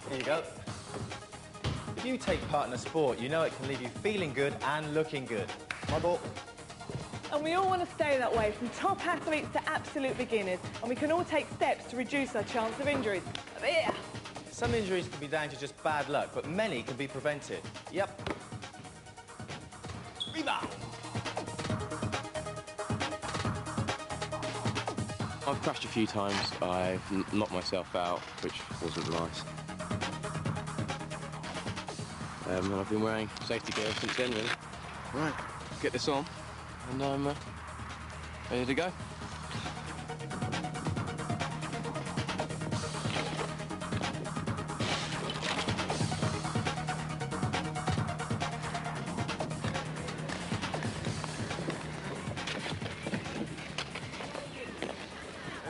Here you go. If you take part in a sport, you know it can leave you feeling good and looking good. My ball. And we all want to stay that way, from top athletes to absolute beginners. And we can all take steps to reduce our chance of injuries. Yeah. Some injuries can be down to just bad luck, but many can be prevented. Yep. Rebound. I've crashed a few times. I've knocked myself out, which wasn't nice. And I've been wearing safety gear since then, really. Right, get this on, and I'm ready to go.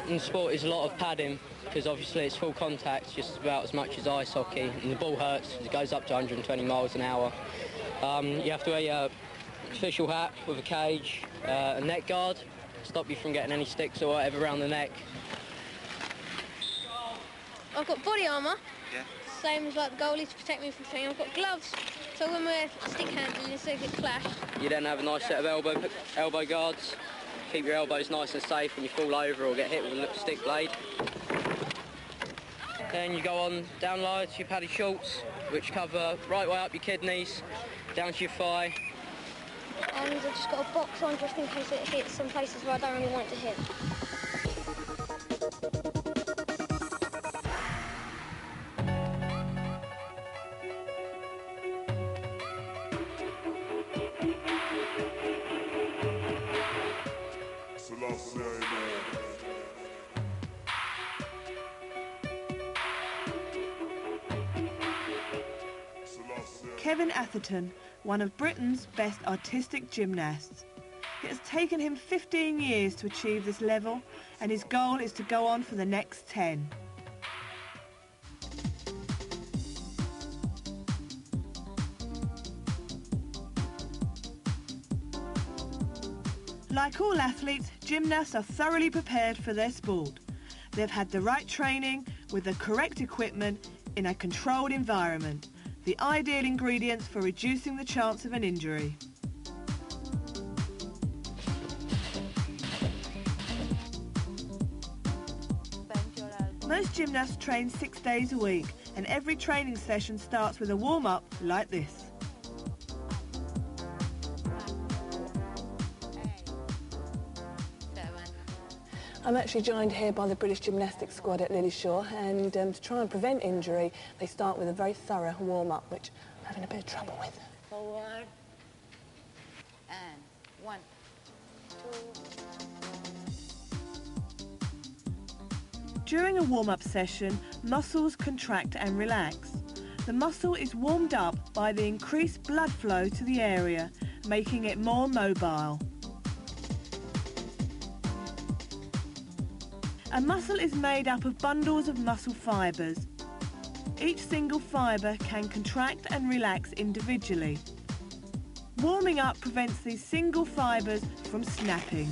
In sport is a lot of padding, because obviously it's full contact, just about as much as ice hockey, and the ball hurts. It goes up to 120 miles an hour. You have to wear your official hat with a cage, a neck guard, stop you from getting any sticks or whatever around the neck. I've got body armour, same as like the goalie to protect me from things. I've got gloves, so when we're stick handling so they get clashed. You then have a nice set of elbow guards. Keep your elbows nice and safe when you fall over or get hit with a stick blade. Then you go on down low to your padded shorts, which cover right way up your kidneys, down to your thigh. And I've just got a box on just in case it hits some places where I don't really want it to hit. Kevin Atherton, one of Britain's best artistic gymnasts. It has taken him 15 years to achieve this level, and his goal is to go on for the next 10. Like all athletes, gymnasts are thoroughly prepared for their sport. They've had the right training with the correct equipment in a controlled environment, the ideal ingredients for reducing the chance of an injury. Most gymnasts train 6 days a week, and every training session starts with a warm-up like this. I'm actually joined here by the British Gymnastics Squad at Lilleshall, and to try and prevent injury, they start with a very thorough warm-up, which I'm having a bit of trouble with. Forward. And 1, 2. During a warm-up session, muscles contract and relax. The muscle is warmed up by the increased blood flow to the area, making it more mobile. A muscle is made up of bundles of muscle fibres. Each single fibre can contract and relax individually. Warming up prevents these single fibres from snapping.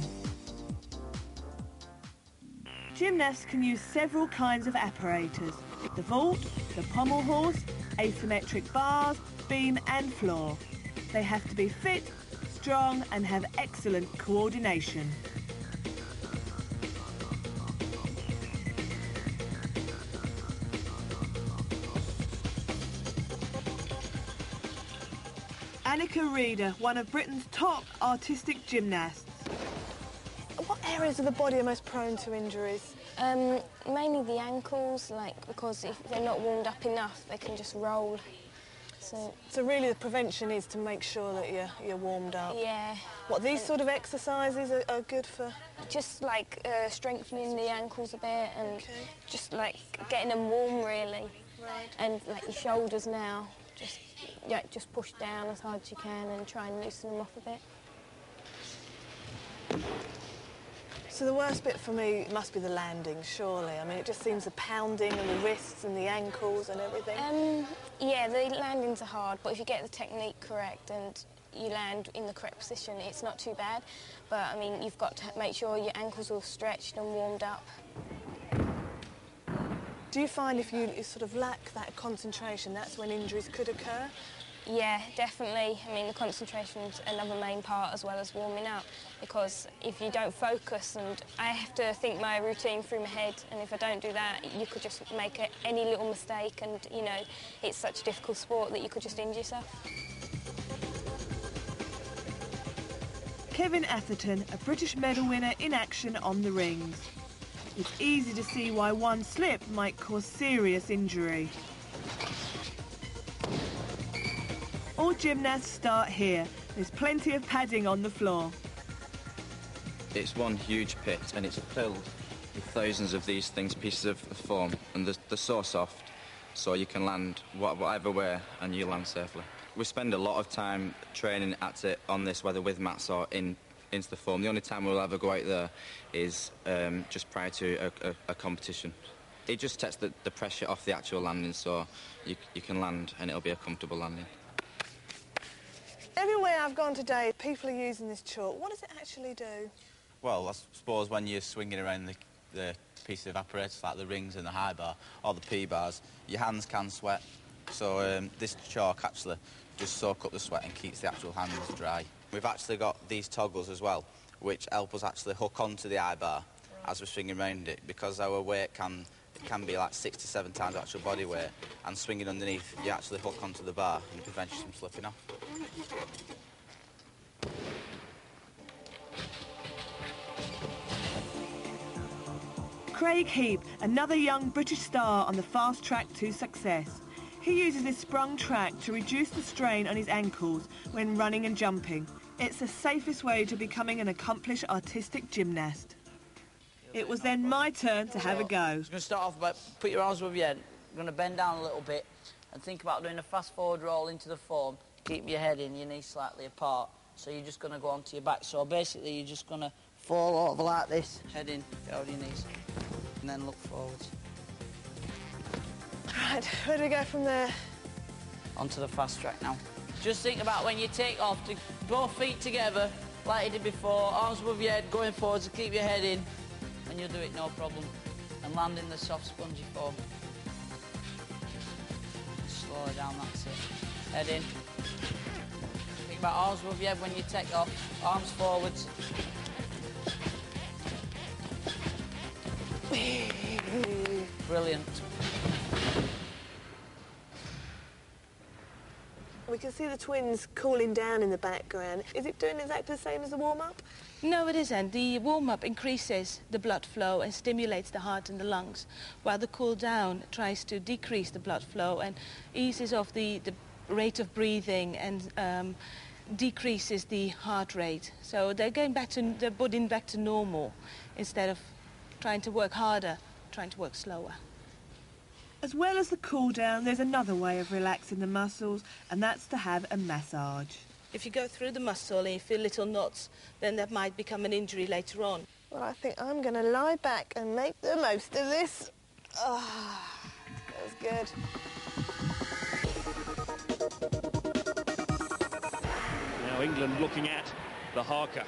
Gymnasts can use several kinds of apparatus: the vault, the pommel horse, asymmetric bars, beam and floor. They have to be fit, strong and have excellent coordination. Annika Reeder, one of Britain's top artistic gymnasts. What areas of the body are most prone to injuries? Mainly the ankles, because if they're not warmed up enough, they can just roll. So really the prevention is to make sure that you're warmed up? Yeah. What, these sort of exercises are good for? Just strengthening the ankles a bit and just getting them warm really. Right. And your shoulders now, just push down as hard as you can and try and loosen them off a bit. So the worst bit for me must be the landing, surely. I mean, it just seems the pounding and the wrists and the ankles and everything. Yeah, the landings are hard, but if you get the technique correct and you land in the correct position, it's not too bad. But, I mean, you've got to make sure your ankles are stretched and warmed up. Do you find if you sort of lack that concentration, that's when injuries could occur? Yeah, definitely. I mean, the concentration's another main part as well as warming up, because if you don't focus, and I have to think my routine through my head, and if I don't do that, you could just make any little mistake, and, you know, it's such a difficult sport that you could just injure yourself. Kevin Atherton, a British medal winner in action on the rings. It's easy to see why one slip might cause serious injury. All gymnasts start here. There's plenty of padding on the floor. It's one huge pit and it's filled with thousands of these things, pieces of foam, and they're so soft, so you can land whatever way and you land safely. We spend a lot of time training at it on this, whether with mats or into the foam. The only time we'll ever go out there is just prior to a competition. It just takes the pressure off the actual landing, so you can land and it'll be a comfortable landing. Everywhere I've gone today, people are using this chalk. What does it actually do? Well, I suppose when you're swinging around the piece of apparatus, like the rings and the high bar, or the P-bars, your hands can sweat. So this chalk actually just soaks up the sweat and keeps the actual hands dry. We've actually got these toggles as well, which help us actually hook onto the high bar as we're swinging around it, because our weight can be like 6 to 7 times actual body weight, and swinging underneath, you actually hook onto the bar and it prevents you from slipping off. Craig Heap, another young British star on the fast track to success. He uses this sprung track to reduce the strain on his ankles when running and jumping. It's the safest way to becoming an accomplished artistic gymnast. It was then my turn to have a go. I'm going to start off by put your arms above your head. You're going to bend down a little bit and think about doing a fast forward roll into the foam. Keep your head in, your knees slightly apart. So you're just going to go onto your back. So basically you're just going to fall over like this, head in, down your knees, and then look forwards. Right, where do we go from there? Onto the fast track now. Just think about when you take off, both feet together, like you did before, arms above your head, going forwards, keep your head in, and you'll do it no problem. And land in the soft, spongy foam. Slow it down, that's it. Head in. Think about arms above your head when you take off, arms forwards. Brilliant. We can see the twins cooling down in the background. Is it doing exactly the same as the warm-up? No, it isn't. The warm-up increases the blood flow and stimulates the heart and the lungs, while the cool-down tries to decrease the blood flow and eases off the rate of breathing and decreases the heart rate. So they're putting back to normal instead of trying to work harder, trying to work slower. As well as the cool-down, there's another way of relaxing the muscles, and that's to have a massage. If you go through the muscle and you feel little knots, then that might become an injury later on. Well, I think I'm going to lie back and make the most of this. Ah, that was good. Now England looking at the haka.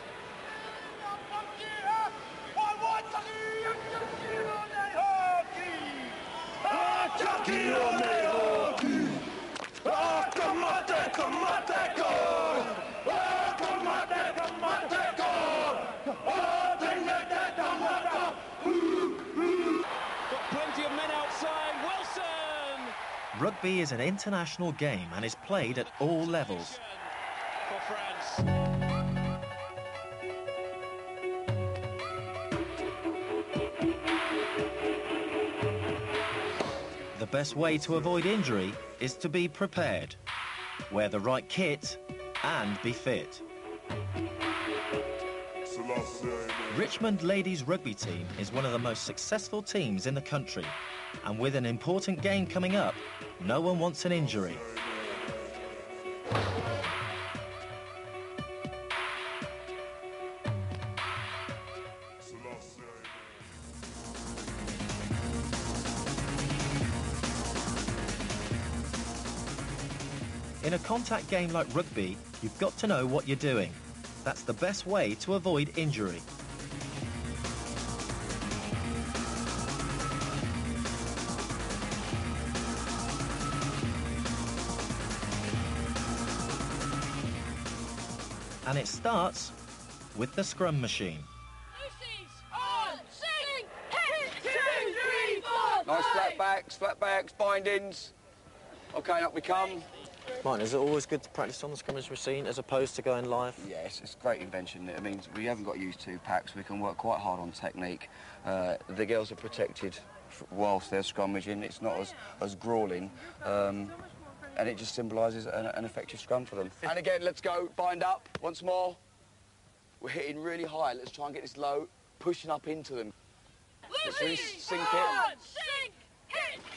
Rugby is an international game and is played at all levels. For France. The best way to avoid injury is to be prepared, wear the right kit and be fit. Richmond Ladies Rugby Team is one of the most successful teams in the country, and with an important game coming up, no one wants an injury. In a contact game like rugby, you've got to know what you're doing. That's the best way to avoid injury. And it starts with the scrum machine. Nice flat backs, bindings. OK, up we come. Martin, is it always good to practice on the scrummage machine as opposed to going live? Yes, it's a great invention. It means we haven't got to use 2 packs. We can work quite hard on technique. The girls are protected whilst they're scrummaging. It's not as grueling. And it just symbolises an effective scrum for them. And again, let's go. Bind up once more. We're hitting really high. Let's try and get this low, pushing up into them. Let's really sink it.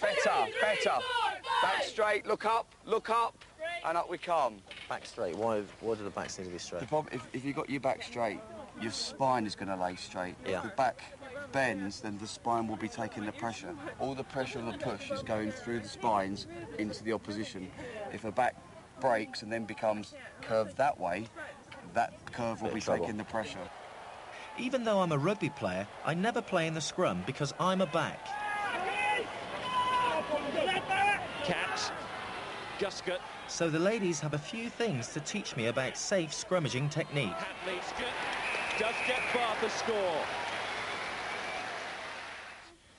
Better. Back straight, look up, and up we come. Back straight, why do the backs need to be straight? The problem, if you've got your back straight, your spine is going to lay straight. Yeah. If the back bends, then the spine will be taking the pressure. All the pressure of the push is going through the spines into the opposition. If a back breaks and then becomes curved that way, that curve will be taking the pressure. Even though I'm a rugby player, I never play in the scrum because I'm a back. Cat, Guscott. So the ladies have a few things to teach me about safe scrummaging technique. Hatley does get Bath a score.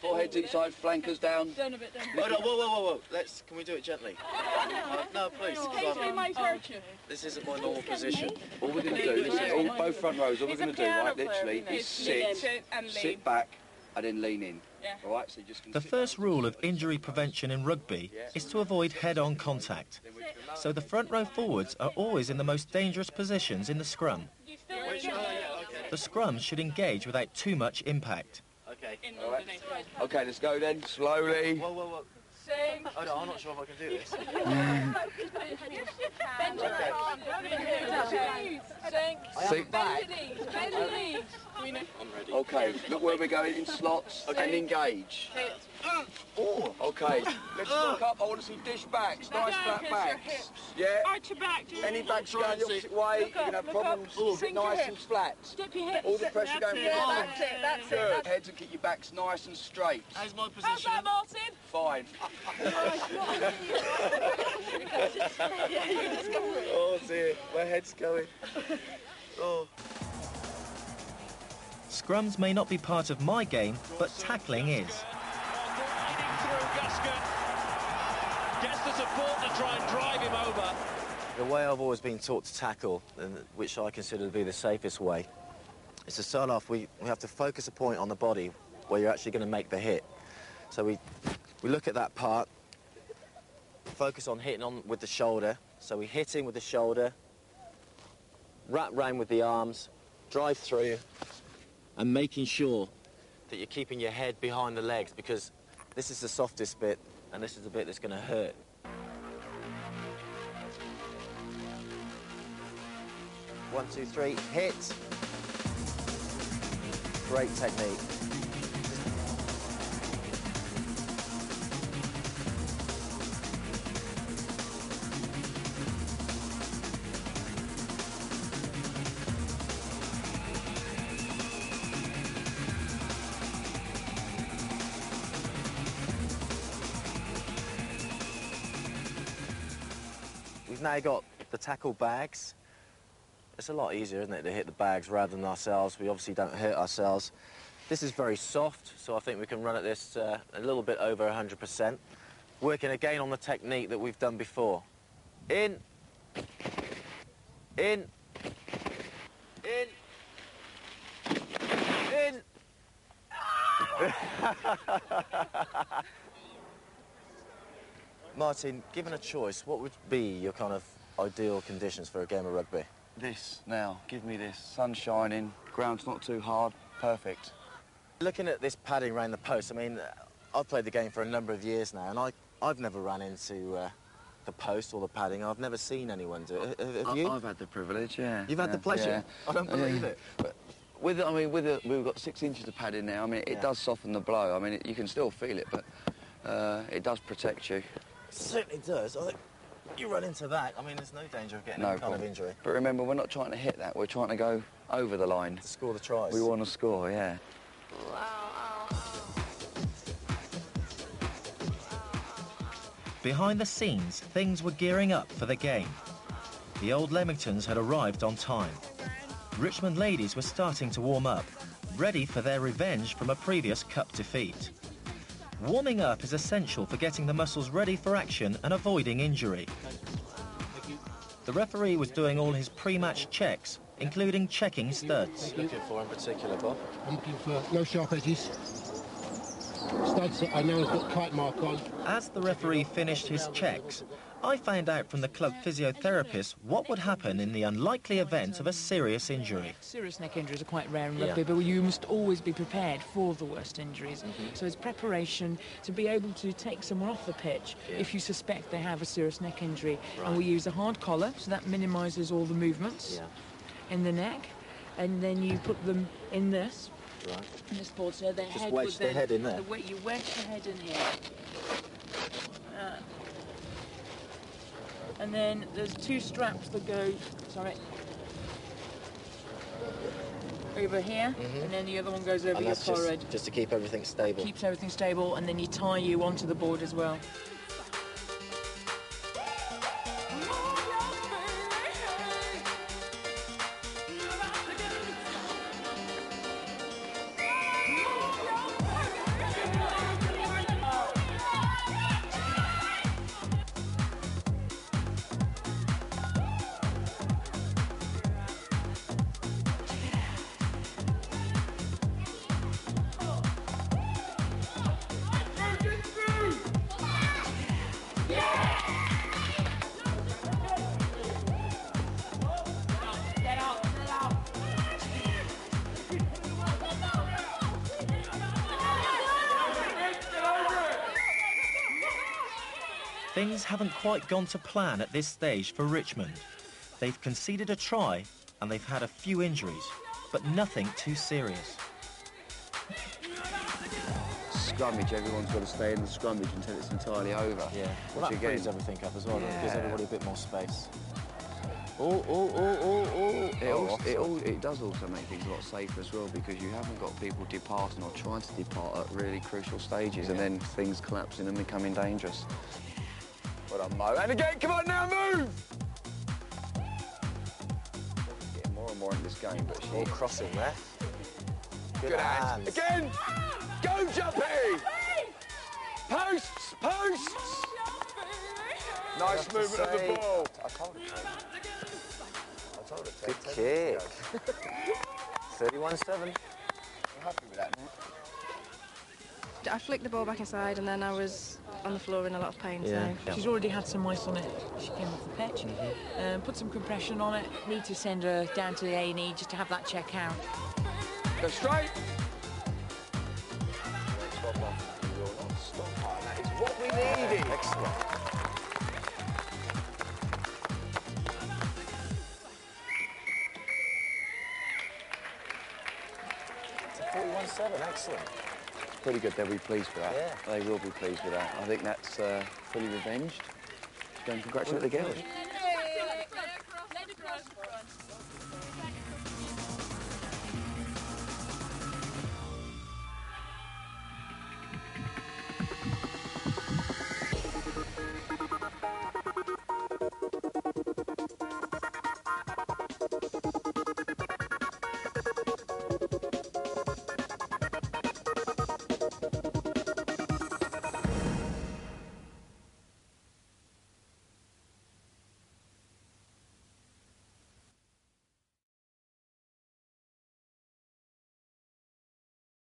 4 heads each side, flankers down. Hold on, whoa. Can we do it gently? No, please. This isn't my normal position. All we're going to do is, both front rows, all we're going to do, right, literally, is sit back and then lean in. Yeah. All right, so just the first rule of injury prevention in rugby is to avoid head-on contact. So the front row forwards are always in the most dangerous positions in the scrum. The scrum should engage without too much impact. Okay. Right. OK, let's go then, slowly. Whoa. Hold on, I'm not sure if I can do this. Sit back. OK, look where we're going in slots and engage. OK, let's look up. I want to see dish backs, nice flat backs. Yeah? Any backs going the opposite way, you can have problems. Sit nice and flat. All the pressure going for the back. That's Good. Heads and keep your backs nice and straight. How's my position? How's that, Martin? Fine. Oh dear, my head's going. Oh. Scrums may not be part of my game, but tackling is. Gets the support to try and drive him over. The way I've always been taught to tackle, and which I consider to be the safest way, is to start off, we have to focus a point on the body where you're actually going to make the hit. So we look at that part, focus on hitting on with the shoulder. So we hit in with the shoulder, wrap round with the arms, drive through, and making sure that you're keeping your head behind the legs, because this is the softest bit, and this is the bit that's going to hurt. One, two, three, hit. Great technique. We've now got the tackle bags. It's a lot easier, isn't it, to hit the bags rather than ourselves. We obviously don't hurt ourselves. This is very soft, so I think we can run at this a little bit over 100%. Working again on the technique that we've done before. In. In. In. In. Martin, given a choice, what would be your kind of ideal conditions for a game of rugby? This now, give me this. Sun shining, ground's not too hard, perfect. Looking at this padding around the post, I mean, I've played the game for a number of years now, and I've never run into the post or the padding. I've never seen anyone do it. Have you? I've had the privilege, yeah. You've had the pleasure? Yeah. I don't believe it. But we've got 6 inches of padding now. I mean, it does soften the blow. I mean, you can still feel it, but it does protect you. It certainly does. I think you run into that, I mean, there's no danger of getting any kind of injury. But remember, we're not trying to hit that. We're trying to go over the line. To score the tries. We want to score, yeah. Behind the scenes, things were gearing up for the game. The Old Leamingtons had arrived on time. Richmond ladies were starting to warm up, ready for their revenge from a previous cup defeat. Warming up is essential for getting the muscles ready for action and avoiding injury. The referee was doing all his pre-match checks, including checking studs. What are you looking for in particular, Bob? I'm looking for no sharp edges. Studs I know has got kite mark on. As the referee finished his checks, I found out from the club physiotherapist what would happen in the unlikely event of a serious injury. Serious neck injuries are quite rare in rugby, but you must always be prepared for the worst injuries. So it's preparation to be able to take someone off the pitch if you suspect they have a serious neck injury. Right. And we use a hard collar, so that minimises all the movements in the neck. And then you put them in this. Right. In this board, so their just head wedge the head in there. You wedge the head in here. And then there's two straps that go, over here, and then the other one goes over your forehead. Just to keep everything stable. Keeps everything stable, and then you tie you onto the board as well. Things haven't quite gone to plan at this stage for Richmond. They've conceded a try and they've had a few injuries, but nothing too serious. Scrummage, everyone's got to stay in the scrummage until it's entirely over. Yeah, well, that frees everything up as well. It gives everybody a bit more space. It does also make things a lot safer as well, because you haven't got people departing or trying to depart at really crucial stages, and then things collapsing and becoming dangerous. Well done, Mo. And again, come on now, move! She's getting more and more in this game, but she's... All crossing there. Good hands. Again! Go, Jumpy! Posts! Posts! Nice movement of the ball. I told her. Good kick. 31-7. I'm happy with that, Nick. I flicked the ball back inside and then I was on the floor in a lot of pain. So. She's already had some ice on it. She came off the pitch, put some compression on it. Need to send her down to the A&E just to have that check out. Go straight. That is what we needed. Excellent. It's a 41-7, excellent. Pretty good, they'll be pleased with that. Yeah. They will be pleased with that. I think that's fully revenged. Go and congratulate the girls.